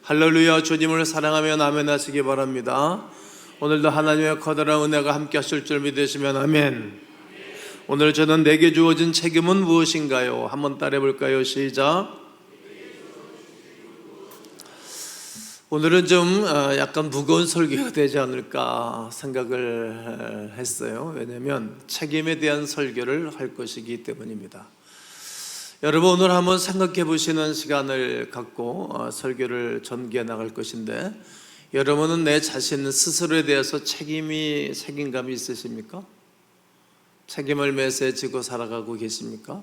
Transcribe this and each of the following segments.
할렐루야. 주님을 사랑하며 아멘하시기 바랍니다. 오늘도 하나님의 커다란 은혜가 함께 하실 줄 믿으시면 아멘. 오늘 저는 내게 주어진 책임은 무엇인가요? 한번 따라해 볼까요? 시작. 오늘은 좀 약간 무거운 설교가 되지 않을까 생각을 했어요. 왜냐하면 책임에 대한 설교를 할 것이기 때문입니다. 여러분, 오늘 한번 생각해 보시는 시간을 갖고 설교를 전개해 나갈 것인데, 여러분은 내 자신 스스로에 대해서 책임감이 있으십니까? 책임을 매새 지고 살아가고 계십니까?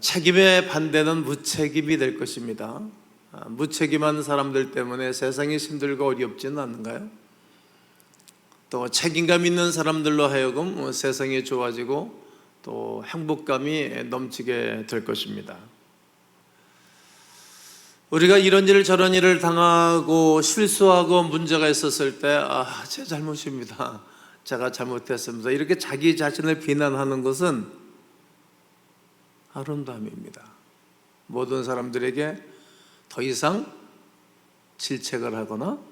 책임의 반대는 무책임이 될 것입니다. 무책임한 사람들 때문에 세상이 힘들고 어렵지는 않은가요? 또 책임감 있는 사람들로 하여금 세상이 좋아지고 또 행복감이 넘치게 될 것입니다. 우리가 이런 일 저런 일을 당하고 실수하고 문제가 있었을 때 제 잘못입니다, 제가 잘못했습니다, 이렇게 자기 자신을 비난하는 것은 아름다움입니다. 모든 사람들에게 더 이상 질책을 하거나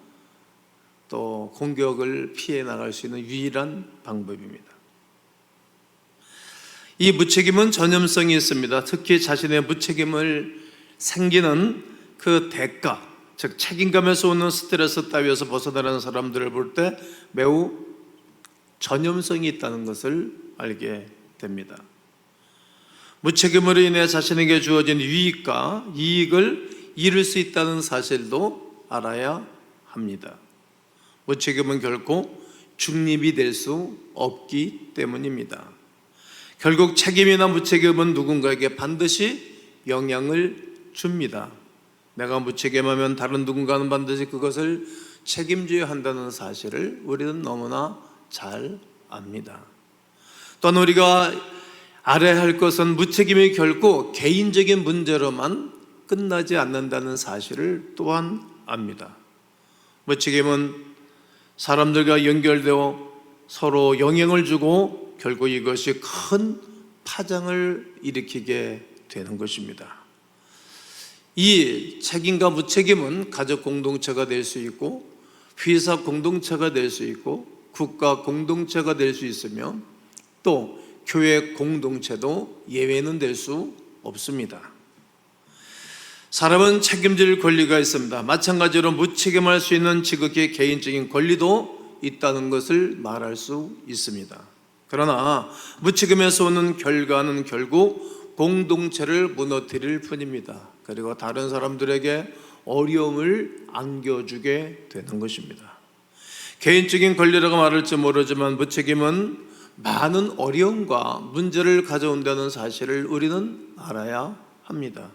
또 공격을 피해 나갈 수 있는 유일한 방법입니다. 이 무책임은 전염성이 있습니다. 특히 자신의 무책임을 생기는 그 대가, 즉 책임감에서 오는 스트레스 따위에서 벗어나는 사람들을 볼 때 매우 전염성이 있다는 것을 알게 됩니다. 무책임으로 인해 자신에게 주어진 유익과 이익을 잃을 수 있다는 사실도 알아야 합니다. 무책임은 결코 중립이 될 수 없기 때문입니다. 결국 책임이나 무책임은 누군가에게 반드시 영향을 줍니다. 내가 무책임하면 다른 누군가는 반드시 그것을 책임져야 한다는 사실을 우리는 너무나 잘 압니다. 또한 우리가 알아야 할 것은 무책임이 결코 개인적인 문제로만 끝나지 않는다는 사실을 또한 압니다. 무책임은 사람들과 연결되어 서로 영향을 주고 결국 이것이 큰 파장을 일으키게 되는 것입니다. 이 책임과 무책임은 가족 공동체가 될 수 있고 회사 공동체가 될 수 있고 국가 공동체가 될 수 있으며 또 교회 공동체도 예외는 될 수 없습니다. 사람은 책임질 권리가 있습니다. 마찬가지로 무책임할 수 있는 지극히 개인적인 권리도 있다는 것을 말할 수 있습니다. 그러나 무책임에서 오는 결과는 결국 공동체를 무너뜨릴 뿐입니다. 그리고 다른 사람들에게 어려움을 안겨주게 되는 것입니다. 개인적인 권리라고 말할지 모르지만 무책임은 많은 어려움과 문제를 가져온다는 사실을 우리는 알아야 합니다.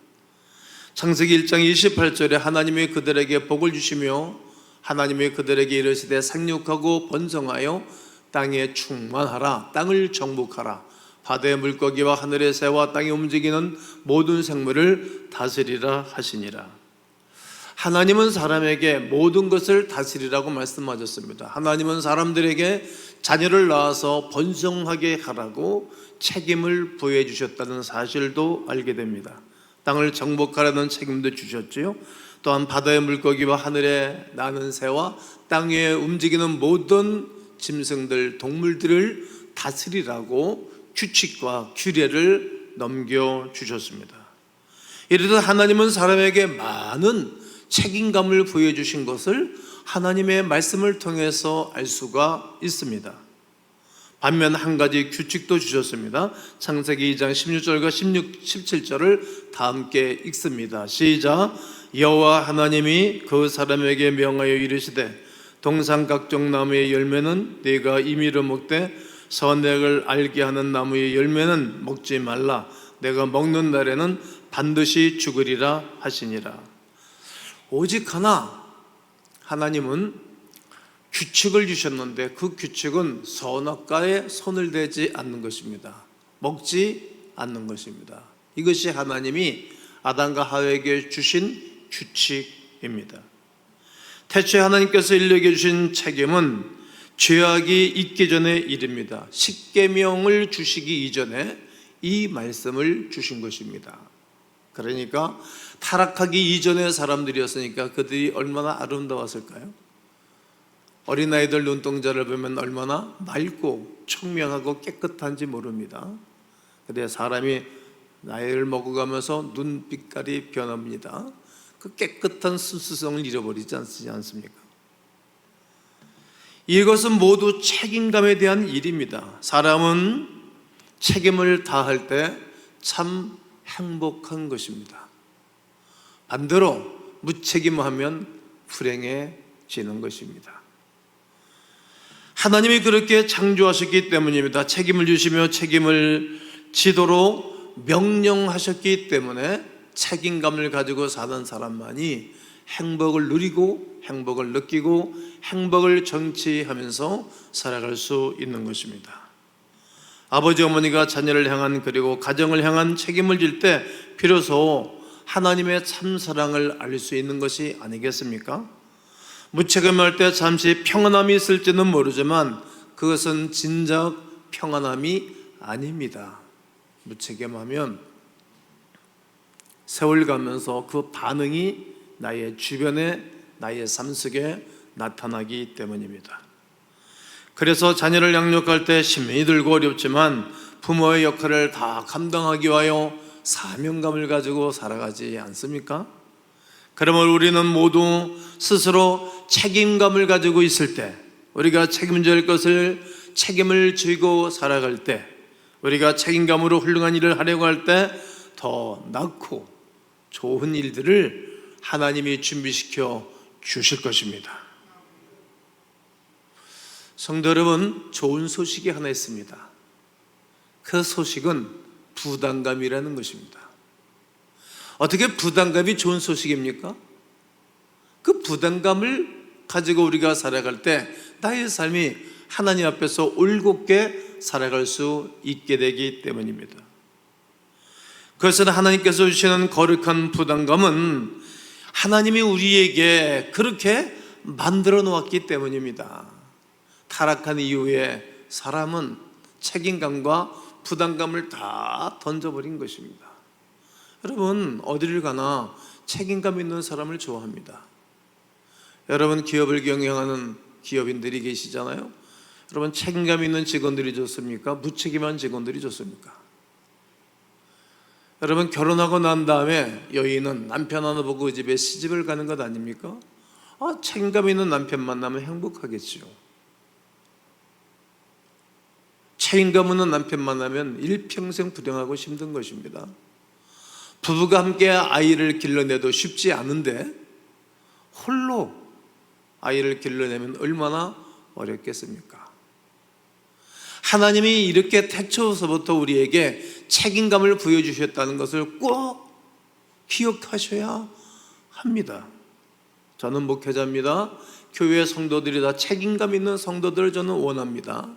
창세기 1장 28절에 하나님이 그들에게 복을 주시며 하나님이 그들에게 이르시되 생육하고 번성하여 땅에 충만하라, 땅을 정복하라, 바다의 물고기와 하늘의 새와 땅에 움직이는 모든 생물을 다스리라 하시니라. 하나님은 사람에게 모든 것을 다스리라고 말씀하셨습니다. 하나님은 사람들에게 자녀를 낳아서 번성하게 하라고 책임을 부여해 주셨다는 사실도 알게 됩니다. 땅을 정복하라는 책임도 주셨지요. 또한 바다의 물고기와 하늘에 나는 새와 땅 위에 움직이는 모든 짐승들, 동물들을 다스리라고 규칙과 규례를 넘겨주셨습니다. 이르듯 하나님은 사람에게 많은 책임감을 부여해 주신 것을 하나님의 말씀을 통해서 알 수가 있습니다. 반면 한 가지 규칙도 주셨습니다. 창세기 2장 16절과 17절을 다 함께 읽습니다. 시작. 여호와 하나님이 그 사람에게 명하여 이르시되 동산 각종 나무의 열매는 네가 임의로 먹되 선악을 알게 하는 나무의 열매는 먹지 말라. 내가 먹는 날에는 반드시 죽으리라 하시니라. 오직 하나, 하나님은 규칙을 주셨는데 그 규칙은 선악과에 손을 대지 않는 것입니다. 먹지 않는 것입니다. 이것이 하나님이 아담과 하와에게 주신 규칙입니다. 태초에 하나님께서 인류에게 주신 책임은 죄악이 있기 전에 일입니다. 십계명을 주시기 이전에 이 말씀을 주신 것입니다. 그러니까 타락하기 이전의 사람들이었으니까 그들이 얼마나 아름다웠을까요? 어린아이들 눈동자를 보면 얼마나 맑고 청명하고 깨끗한지 모릅니다. 그런데 사람이 나이를 먹어가면서 눈빛깔이 변합니다. 그 깨끗한 순수성을 잃어버리지 않습니까? 이것은 모두 책임감에 대한 일입니다. 사람은 책임을 다할 때 참 행복한 것입니다. 반대로 무책임하면 불행해지는 것입니다. 하나님이 그렇게 창조하셨기 때문입니다. 책임을 주시며 책임을 지도록 명령하셨기 때문에 책임감을 가지고 사는 사람만이 행복을 누리고 행복을 느끼고 행복을 정취하면서 살아갈 수 있는 것입니다. 아버지 어머니가 자녀를 향한 그리고 가정을 향한 책임을 질 때 비로소 하나님의 참사랑을 알 수 있는 것이 아니겠습니까? 무책임할 때 잠시 평안함이 있을지는 모르지만 그것은 진작 평안함이 아닙니다. 무책임하면 세월 가면서 그 반응이 나의 주변에 나의 삶 속에 나타나기 때문입니다. 그래서 자녀를 양육할 때 힘이 들고 어렵지만 부모의 역할을 다 감당하기 위하여 사명감을 가지고 살아가지 않습니까? 그러면 우리는 모두 스스로 책임감을 가지고 있을 때, 우리가 책임질 것을 책임을 지고 살아갈 때, 우리가 책임감으로 훌륭한 일을 하려고 할 때 더 낫고 좋은 일들을 하나님이 준비시켜 주실 것입니다. 성도 여러분, 좋은 소식이 하나 있습니다. 그 소식은 부담감이라는 것입니다. 어떻게 부담감이 좋은 소식입니까? 그 부담감을 가지고 우리가 살아갈 때 나의 삶이 하나님 앞에서 올곧게 살아갈 수 있게 되기 때문입니다. 그것은 하나님께서 주시는 거룩한 부담감은 하나님이 우리에게 그렇게 만들어 놓았기 때문입니다. 타락한 이후에 사람은 책임감과 부담감을 다 던져버린 것입니다. 여러분, 어디를 가나 책임감 있는 사람을 좋아합니다. 여러분, 기업을 경영하는 기업인들이 계시잖아요. 여러분, 책임감 있는 직원들이 좋습니까? 무책임한 직원들이 좋습니까? 여러분, 결혼하고 난 다음에 여인은 남편 하나 보고 그 집에 시집을 가는 것 아닙니까? 책임감 있는 남편 만나면 행복하겠죠. 책임감 없는 남편 만나면 일평생 불행하고 힘든 것입니다. 부부가 함께 아이를 길러내도 쉽지 않은데 홀로 아이를 길러내면 얼마나 어렵겠습니까? 하나님이 이렇게 태초서부터 우리에게 책임감을 부여주셨다는 것을 꼭 기억하셔야 합니다. 저는 목회자입니다. 교회 성도들이 다 책임감 있는 성도들을 저는 원합니다.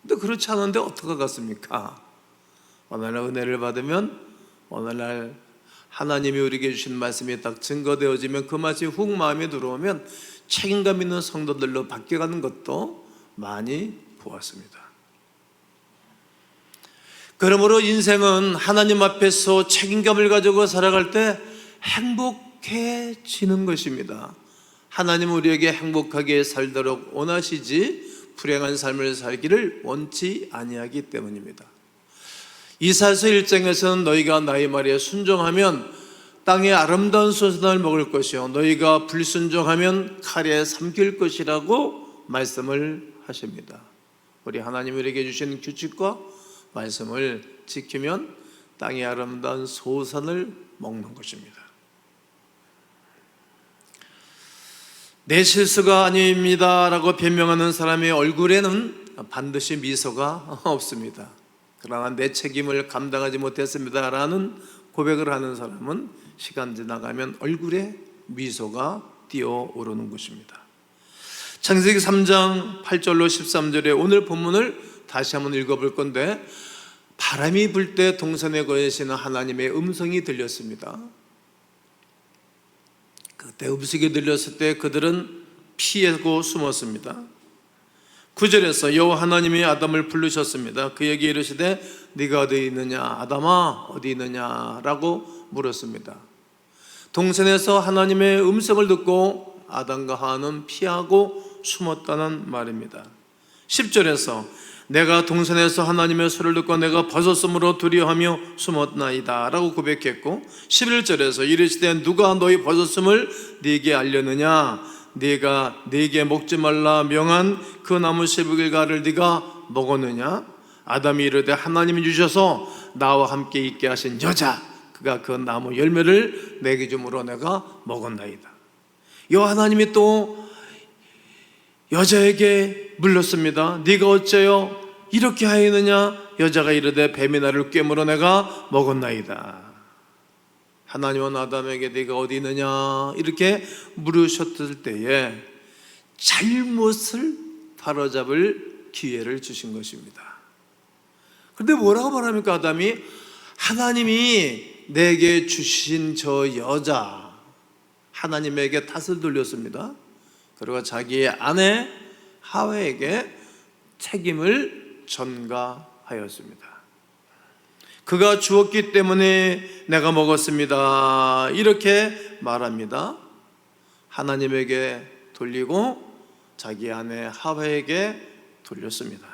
근데 그렇지 않은데 어떡하겠습니까? 오늘날 은혜를 받으면, 오늘날 하나님이 우리에게 주신 말씀이 딱 증거되어지면 그 말씀이 훅 마음에 들어오면 책임감 있는 성도들로 바뀌어가는 것도 많이 보았습니다. 그러므로 인생은 하나님 앞에서 책임감을 가지고 살아갈 때 행복해지는 것입니다. 하나님은 우리에게 행복하게 살도록 원하시지 불행한 삶을 살기를 원치 아니하기 때문입니다. 이사야서 1장에서는 너희가 나의 말에 순종하면 땅의 아름다운 소산을 먹을 것이요 너희가 불순종하면 칼에 삼킬 것이라고 말씀을 하십니다. 우리 하나님이 우리에게 주신 규칙과 말씀을 지키면 땅의 아름다운 소산을 먹는 것입니다. 내 실수가 아닙니다 라고 변명하는 사람의 얼굴에는 반드시 미소가 없습니다. 그러나 내 책임을 감당하지 못했습니다 라는 고백을 하는 사람은 시간 지나가면 얼굴에 미소가 띄어오르는 것입니다. 창세기 3장 8절로 13절에 오늘 본문을 다시 한번 읽어볼 건데, 바람이 불 때 동산에 거하시는 하나님의 음성이 들렸습니다. 그때 음성이 들렸을 때 그들은 피하고 숨었습니다. 9절에서 여호와 하나님이 아담을 부르셨습니다. 그에게 이르시되 네가 어디 있느냐, 아담아 어디 있느냐 라고 물었습니다. 동산에서 하나님의 음성을 듣고 아담과 하와는 피하고 숨었다는 말입니다. 10절에서 내가 동산에서 하나님의 소리를 듣고 내가 벗었으므로 두려워하며 숨었나이다 라고 고백했고, 11절에서 이르시되 누가 너희 벗었음을 네게 알렸느냐, 네가 네게 먹지 말라 명한 그 나무 씨의 가를 네가 먹었느냐. 아담이 이르되 하나님이 주셔서 나와 함께 있게 하신 여자, 그가 그 나무 열매를 내게 줌으로 내가 먹었나이다. 여호와 하나님이 또 여자에게 물렀습니다. 네가 어째요 이렇게 하였느냐. 여자가 이르되 뱀이 나를 꿰물어 내가 먹었나이다. 하나님은 아담에게 네가 어디 있느냐 이렇게 물으셨을 때에 잘못을 바로잡을 기회를 주신 것입니다. 그런데 뭐라고 말합니까? 아담이 하나님이 내게 주신 저 여자, 하나님에게 탓을 돌렸습니다. 그리고 자기의 아내 하와에게 책임을 전가하였습니다. 그가 주었기 때문에 내가 먹었습니다 이렇게 말합니다. 하나님에게 돌리고 자기 아내 하와에게 돌렸습니다.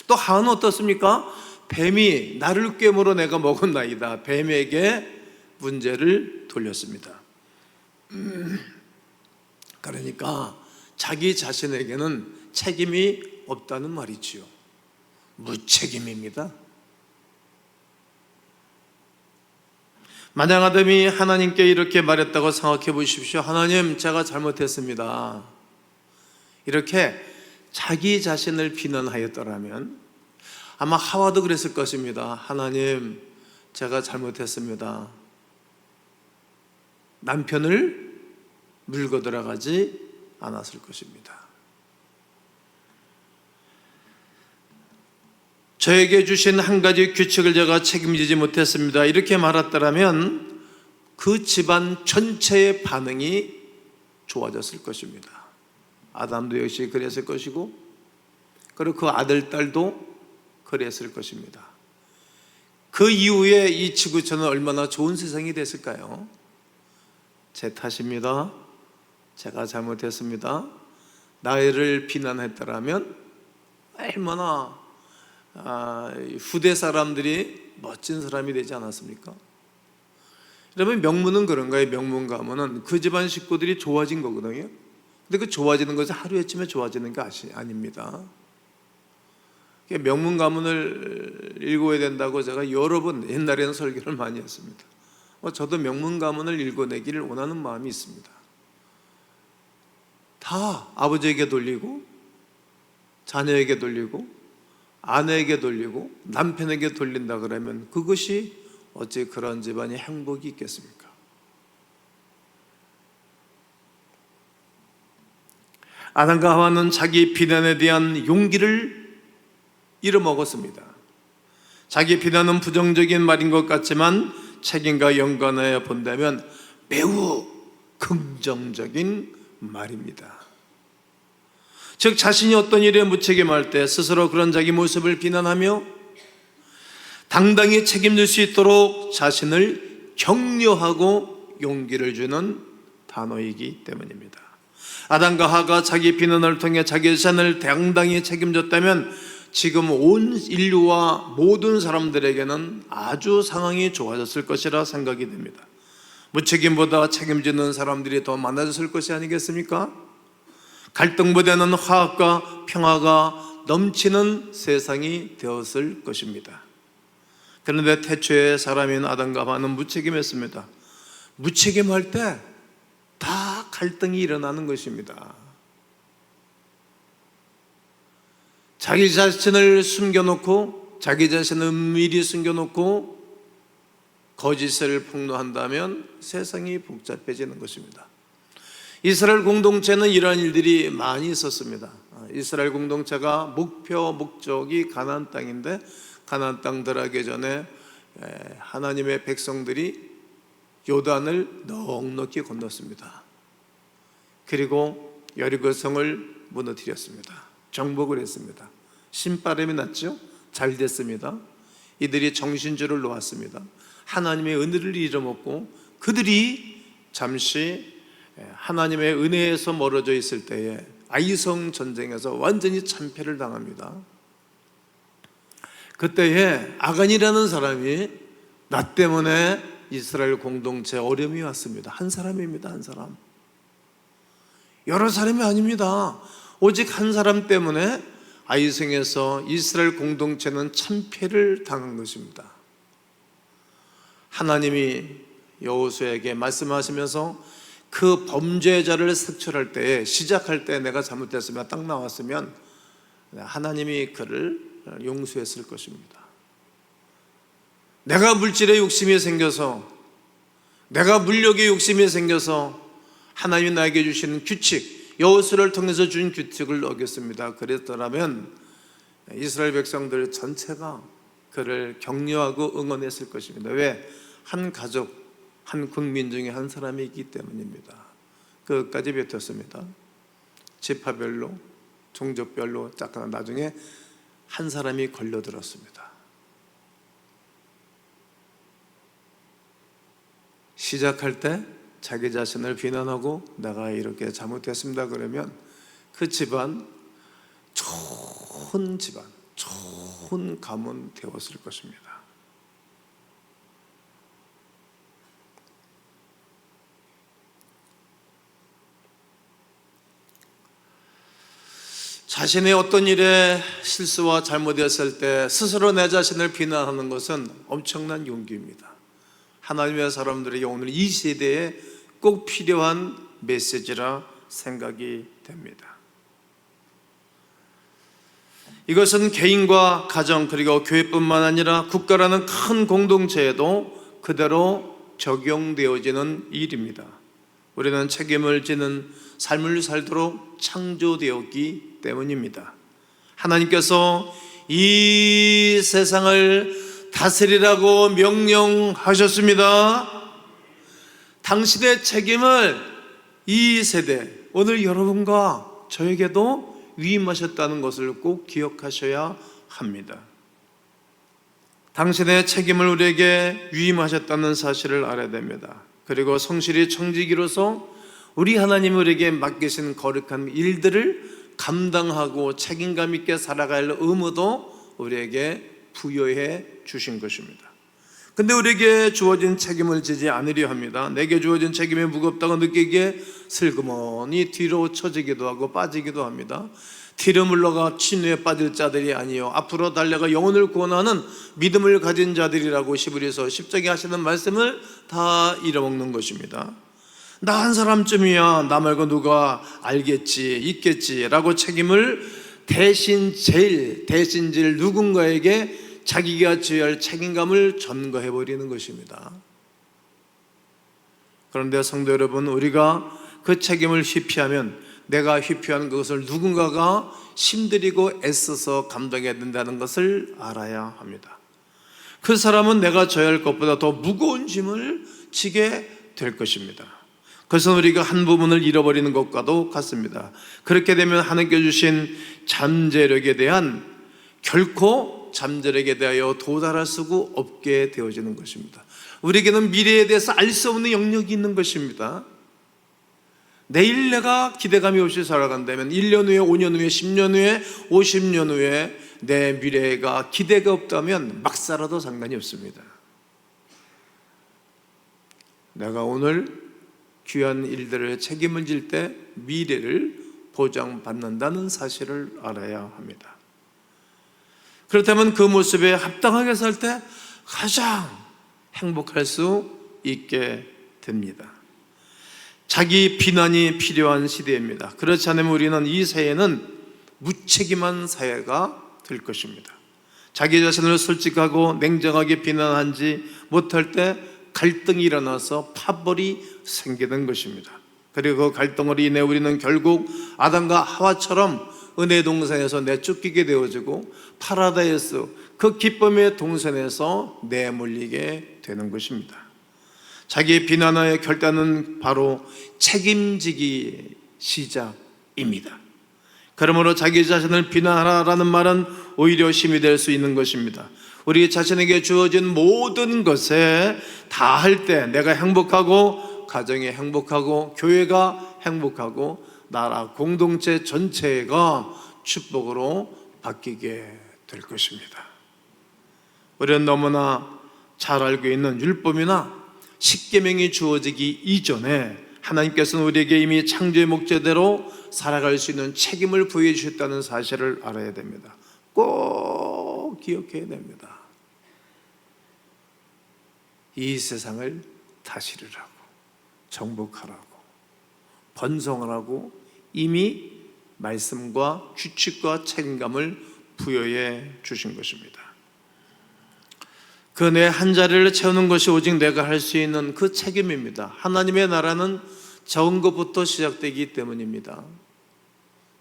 또 하와는 어떻습니까? 뱀이 나를 꿰물어 내가 먹었나이다. 뱀에게 문제를 돌렸습니다. 그러니까 자기 자신에게는 책임이 없다는 말이지요. 무책임입니다. 만약 아담이 하나님께 이렇게 말했다고 생각해 보십시오. 하나님, 제가 잘못했습니다. 이렇게 자기 자신을 비난하였더라면 아마 하와도 그랬을 것입니다. 하나님, 제가 잘못했습니다. 남편을 물고 들어가지 않았을 것입니다. 저에게 주신 한 가지 규칙을 제가 책임지지 못했습니다. 이렇게 말했더라면 그 집안 전체의 반응이 좋아졌을 것입니다. 아담도 역시 그랬을 것이고, 그리고 그 아들, 딸도 그랬을 것입니다. 그 이후에 이 지구촌은 얼마나 좋은 세상이 됐을까요? 제 탓입니다. 제가 잘못했습니다. 나를 비난했더라면 얼마나 후대 사람들이 멋진 사람이 되지 않았습니까? 여러분, 명문은 그런가요? 명문 가문은 그 집안 식구들이 좋아진 거거든요. 근데 그 좋아지는 것은 하루에쯤에 좋아지는 게 아닙니다. 명문 가문을 읽어야 된다고 제가 여러 번 옛날에는 설교를 많이 했습니다. 저도 명문 가문을 읽어내기를 원하는 마음이 있습니다. 다 아버지에게 돌리고, 자녀에게 돌리고, 아내에게 돌리고, 남편에게 돌린다 그러면 그것이 어찌 그런 집안이 행복이 있겠습니까? 아담과 하와는 자기 비난에 대한 용기를 잃어먹었습니다. 자기 비난은 부정적인 말인 것 같지만 책임과 연관하여 본다면 매우 긍정적인 말입니다. 즉, 자신이 어떤 일에 무책임할 때 스스로 그런 자기 모습을 비난하며 당당히 책임질 수 있도록 자신을 격려하고 용기를 주는 단어이기 때문입니다. 아담과 하와가 자기 비난을 통해 자기 자신을 당당히 책임졌다면 지금 온 인류와 모든 사람들에게는 아주 상황이 좋아졌을 것이라 생각이 됩니다. 무책임보다 책임지는 사람들이 더 많아졌을 것이 아니겠습니까? 갈등보다는 화합과 평화가 넘치는 세상이 되었을 것입니다. 그런데 태초에 사람인 아담과 하와는 무책임했습니다. 무책임할 때 다 갈등이 일어나는 것입니다. 자기 자신을 숨겨놓고, 자기 자신을 은밀히 숨겨놓고 거짓을 폭로한다면 세상이 복잡해지는 것입니다. 이스라엘 공동체는 이러한 일들이 많이 있었습니다. 이스라엘 공동체가 목적이 가나안 땅인데, 가나안 땅 들어가기 전에 하나님의 백성들이 요단을 넉넉히 건넜습니다. 그리고 여리고성을 무너뜨렸습니다. 정복을 했습니다. 신바람이 났죠. 잘 됐습니다. 이들이 정신줄을 놓았습니다. 하나님의 은혜를 잃어먹고 그들이 잠시 하나님의 은혜에서 멀어져 있을 때에 아이성 전쟁에서 완전히 참패를 당합니다. 그때에 아간이라는 사람이 나 때문에 이스라엘 공동체에 어려움이 왔습니다. 한 사람입니다. 한 사람. 여러 사람이 아닙니다. 오직 한 사람 때문에 아이성에서 이스라엘 공동체는 참패를 당한 것입니다. 하나님이 여호수아에게 말씀하시면서 그 범죄자를 색출할 때에, 시작할 때 내가 잘못했으면, 딱 나왔으면 하나님이 그를 용서했을 것입니다. 내가 물질에 욕심이 생겨서, 내가 물욕에 욕심이 생겨서 하나님이 나에게 주시는 규칙, 여호수아를 통해서 준 규칙을 어겼습니다. 그랬더라면 이스라엘 백성들 전체가 그를 격려하고 응원했을 것입니다. 왜? 한 가족, 한 국민 중에 한 사람이 있기 때문입니다. 끝까지 뱉었습니다. 지파별로, 종족별로 짝하나 나중에 한 사람이 걸려들었습니다. 시작할 때 자기 자신을 비난하고 내가 이렇게 잘못했습니다 그러면 그 집안 좋은 집안, 좋은 가문 되었을 것입니다. 자신의 어떤 일에 실수와 잘못이었을 때 스스로 내 자신을 비난하는 것은 엄청난 용기입니다. 하나님의 사람들에게 오늘 이 시대에 꼭 필요한 메시지라 생각이 됩니다. 이것은 개인과 가정 그리고 교회뿐만 아니라 국가라는 큰 공동체에도 그대로 적용되어지는 일입니다. 우리는 책임을 지는 삶을 살도록 창조되었기 때문입니다. 하나님께서 이 세상을 다스리라고 명령하셨습니다. 당신의 책임을 이 세대, 오늘 여러분과 저에게도 위임하셨다는 것을 꼭 기억하셔야 합니다. 당신의 책임을 우리에게 위임하셨다는 사실을 알아야 됩니다. 그리고 성실히 청지기로서 우리 하나님 우리에게 맡기신 거룩한 일들을 감당하고 책임감 있게 살아갈 의무도 우리에게 부여해 주신 것입니다. 근데 우리에게 주어진 책임을 지지 않으려 합니다. 내게 주어진 책임이 무겁다고 느끼기에 슬그머니 뒤로 처지기도 하고 빠지기도 합니다. 뒤로 물러가 진노에 빠질 자들이 아니요 앞으로 달려가 영혼을 구원하는 믿음을 가진 자들이라고 히브리서 10장에 하시는 말씀을 다 잃어먹는 것입니다. 나 한 사람쯤이야, 나 말고 누가 알겠지, 있겠지 라고 책임을 대신질 누군가에게 자기가 져야 할 책임감을 전가해버리는 것입니다. 그런데 성도 여러분, 우리가 그 책임을 회피하면 내가 회피한 그것을 누군가가 힘들이고 애써서 감당해야 된다는 것을 알아야 합니다. 그 사람은 내가 져야 할 것보다 더 무거운 짐을 지게 될 것입니다. 그래서 우리가 한 부분을 잃어버리는 것과도 같습니다. 그렇게 되면 하나님께 주신 잠재력에 대한, 결코 잠재력에 대하여 도달할 수 없게 되어지는 것입니다. 우리에게는 미래에 대해서 알 수 없는 영역이 있는 것입니다. 내일 내가 기대감이 없이 살아간다면 1년 후에, 5년 후에, 10년 후에, 50년 후에 내 미래가 기대가 없다면 막 살아도 상관이 없습니다. 내가 오늘 귀한 일들을 책임을 질 때 미래를 보장받는다는 사실을 알아야 합니다. 그렇다면 그 모습에 합당하게 살 때 가장 행복할 수 있게 됩니다. 자기 비난이 필요한 시대입니다. 그렇지 않으면 우리는 이 사회는 무책임한 사회가 될 것입니다. 자기 자신을 솔직하고 냉정하게 비난하지 못할 때 갈등이 일어나서 파벌이 생기는 것입니다. 그리고 그 갈등으로 인해 우리는 결국 아담과 하와처럼 은혜 동산에서 내쫓기게 되어지고 파라다이스, 그 기쁨의 동산에서 내몰리게 되는 것입니다. 자기의 비난의 결단은 바로 책임지기 시작입니다. 그러므로 자기 자신을 비난하라는 말은 오히려 힘이 될 수 있는 것입니다. 우리 자신에게 주어진 모든 것에 다 할 때 내가 행복하고, 가정이 행복하고, 교회가 행복하고, 나라 공동체 전체가 축복으로 바뀌게 될 것입니다. 우리는 너무나 잘 알고 있는 율법이나 십계명이 주어지기 이전에 하나님께서는 우리에게 이미 창조의 목적대로 살아갈 수 있는 책임을 부여해 주셨다는 사실을 알아야 됩니다. 꼭 기억해야 됩니다. 이 세상을 다스리라고, 정복하라고, 번성하라고 이미 말씀과 규칙과 책임감을 부여해 주신 것입니다. 그 내 한 자리를 채우는 것이 오직 내가 할 수 있는 그 책임입니다. 하나님의 나라는 적은 것부터 시작되기 때문입니다.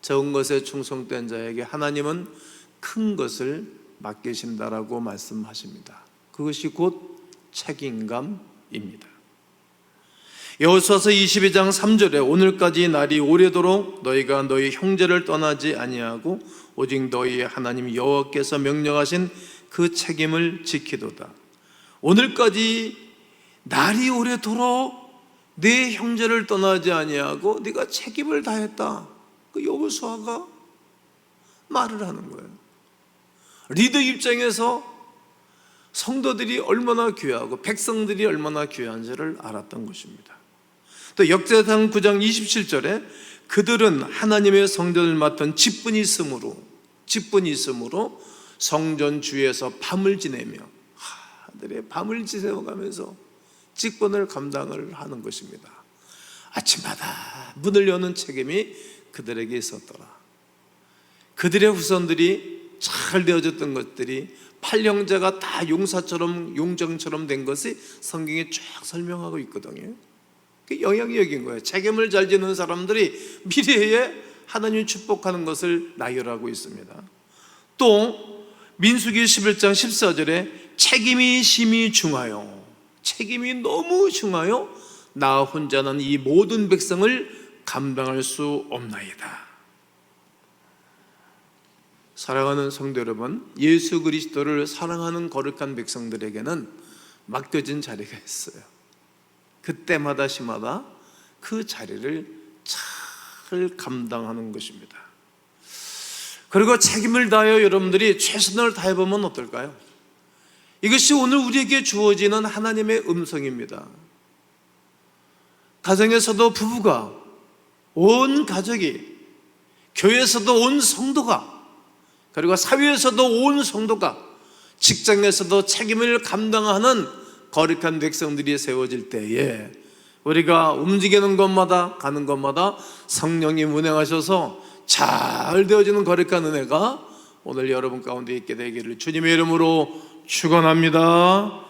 적은 것에 충성된 자에게 하나님은 큰 것을 맡기신다라고 말씀하십니다. 그것이 곧 책임감입니다. 여호수아서 22장 3절에 오늘까지 날이 오래도록 너희가 너희 형제를 떠나지 아니하고 오직 너희의 하나님 여호와께서 명령하신 그 책임을 지키도다. 오늘까지 날이 오래도록 내 형제를 떠나지 아니하고 네가 책임을 다했다. 그 여호수아가 말을 하는 거예요. 리더 입장에서 성도들이 얼마나 귀하고 백성들이 얼마나 귀한지를 알았던 것입니다. 또 역대상 9장 27절에 그들은 하나님의 성전을 맡은 직분이 있으므로 성전 주위에서 밤을 지내며 하늘에 밤을 지새워가면서 직분을 감당을 하는 것입니다. 아침마다 문을 여는 책임이 그들에게 있었더라. 그들의 후손들이 잘 되어졌던 것들이 팔형제가 다 용정처럼 된 것이 성경에 쫙 설명하고 있거든요. 그 영향력인 거예요. 책임을 잘 지는 사람들이 미래에 하나님이 축복하는 것을 나열하고 있습니다. 또 민수기 11장 14절에 책임이 심히 중하여, 책임이 너무 중하여 나 혼자는 이 모든 백성을 감당할 수 없나이다. 사랑하는 성도 여러분, 예수 그리스도를 사랑하는 거룩한 백성들에게는 맡겨진 자리가 있어요. 그때마다 시마다 그 자리를 잘 감당하는 것입니다. 그리고 책임을 다하여 여러분들이 최선을 다해보면 어떨까요? 이것이 오늘 우리에게 주어지는 하나님의 음성입니다. 가정에서도 부부가, 온 가족이, 교회에서도 온 성도가, 그리고 사회에서도 온 성도가, 직장에서도 책임을 감당하는 거룩한 백성들이 세워질 때에 우리가 움직이는 곳마다 가는 곳마다 성령이 운행하셔서 잘 되어지는 거룩한 은혜가 오늘 여러분 가운데 있게 되기를 주님의 이름으로 축원합니다.